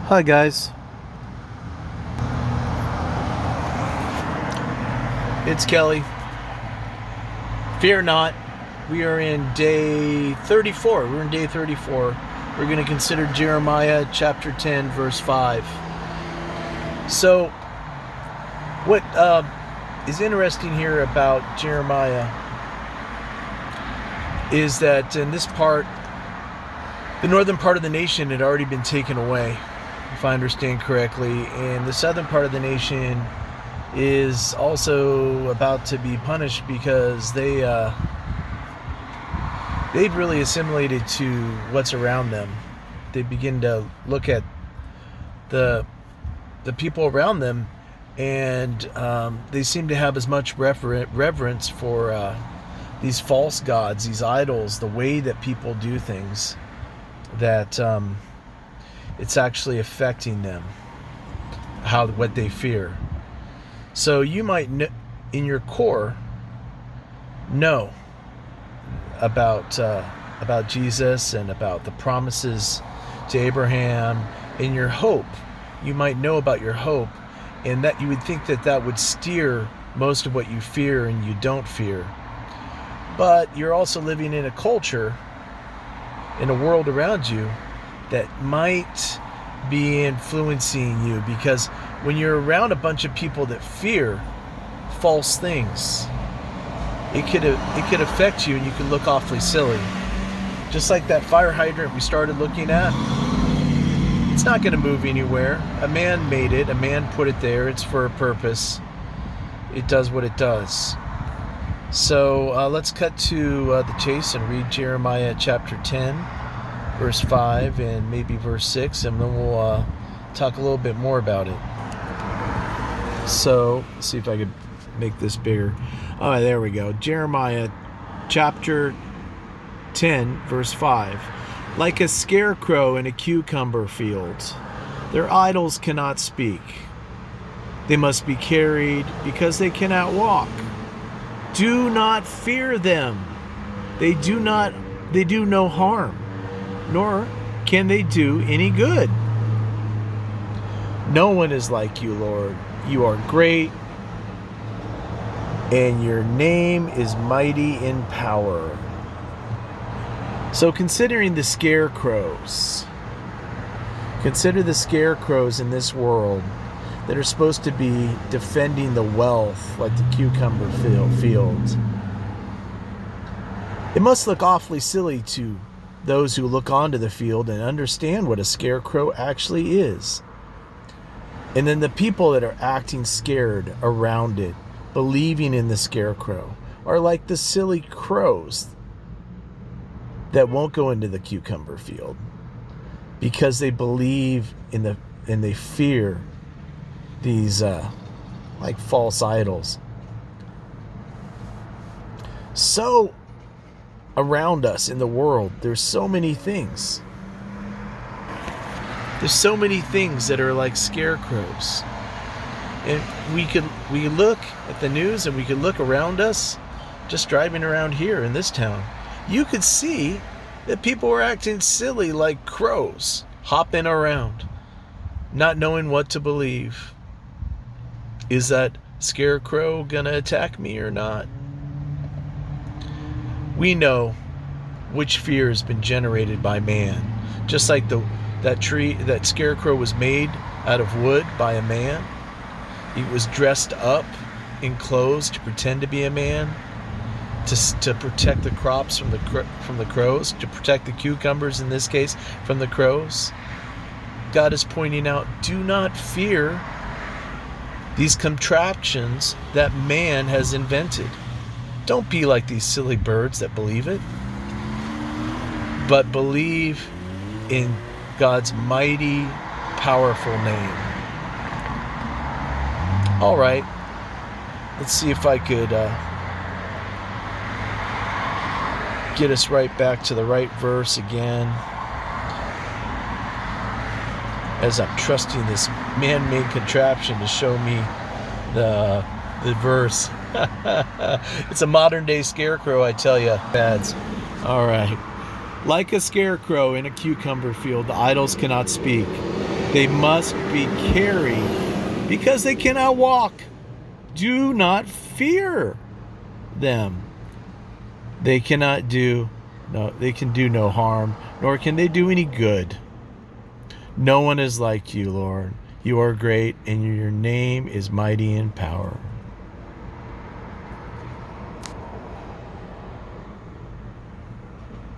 Hi guys, it's Kelly. Fear not, we are in day 34. We're in day 34. We're going to consider Jeremiah chapter 10, verse 5. So, what is interesting here about Jeremiah is that in this part, the northern part of the nation had already been taken away, if I understand correctly, and the southern part of the nation is also about to be punished because they've really assimilated to what's around them. They begin to look at the people around them, and they seem to have as much reverence for these false gods, these idols, the way that people do things, that it's actually affecting them, what they fear. So you might, in your core, know about Jesus and about the promises to Abraham. In your hope, you might know about your hope, and that you would think that would steer most of what you fear and you don't fear. But you're also living in a culture, in a world around you, that might be influencing you, because when you're around a bunch of people that fear false things, it could affect you, and you can look awfully silly. Just like that fire hydrant we started looking at, it's not going to move anywhere. A man made it, a man put it there, it's for a purpose. It does what it does. So let's cut to the chase and read Jeremiah chapter 10, verse 5, and maybe verse 6, and then we'll talk a little bit more about it. So, let's see if I could make this bigger. All right, there we go. Jeremiah chapter 10, verse 5. Like a scarecrow in a cucumber field, their idols cannot speak. They must be carried because they cannot walk. Do not fear them. They do no harm, nor can they do any good. No one is like you, Lord. You are great, and your name is mighty in power. So considering the scarecrows, consider the scarecrows in this world that are supposed to be defending the wealth, like the cucumber field. It must look awfully silly to those who look onto the field and understand what a scarecrow actually is. And then the people that are acting scared around it, believing in the scarecrow, are like the silly crows that won't go into the cucumber field because they believe in and they fear these like false idols. So around us in the world, there's so many things. There's so many things that are like scarecrows. And we look at the news, and we could look around us, just driving around here in this town. You could see that people were acting silly like crows, hopping around, not knowing what to believe. Is that scarecrow gonna attack me or not? We know which fear has been generated by man. Just like that scarecrow was made out of wood by a man. He was dressed up in clothes to pretend to be a man, to protect the crops from the crows, to protect the cucumbers in this case from the crows. God is pointing out, do not fear these contraptions that man has invented. Don't be like these silly birds that believe it, but believe in God's mighty, powerful name. All right, let's see if I could get us right back to the right verse again, as I'm trusting this man-made contraption to show me the verse. It's a modern-day scarecrow, I tell you. Pads. All right. Like a scarecrow in a cucumber field, the idols cannot speak. They must be carried because they cannot walk. Do not fear them. They can do no harm, nor can they do any good. No one is like you, Lord. You are great, and your name is mighty in power.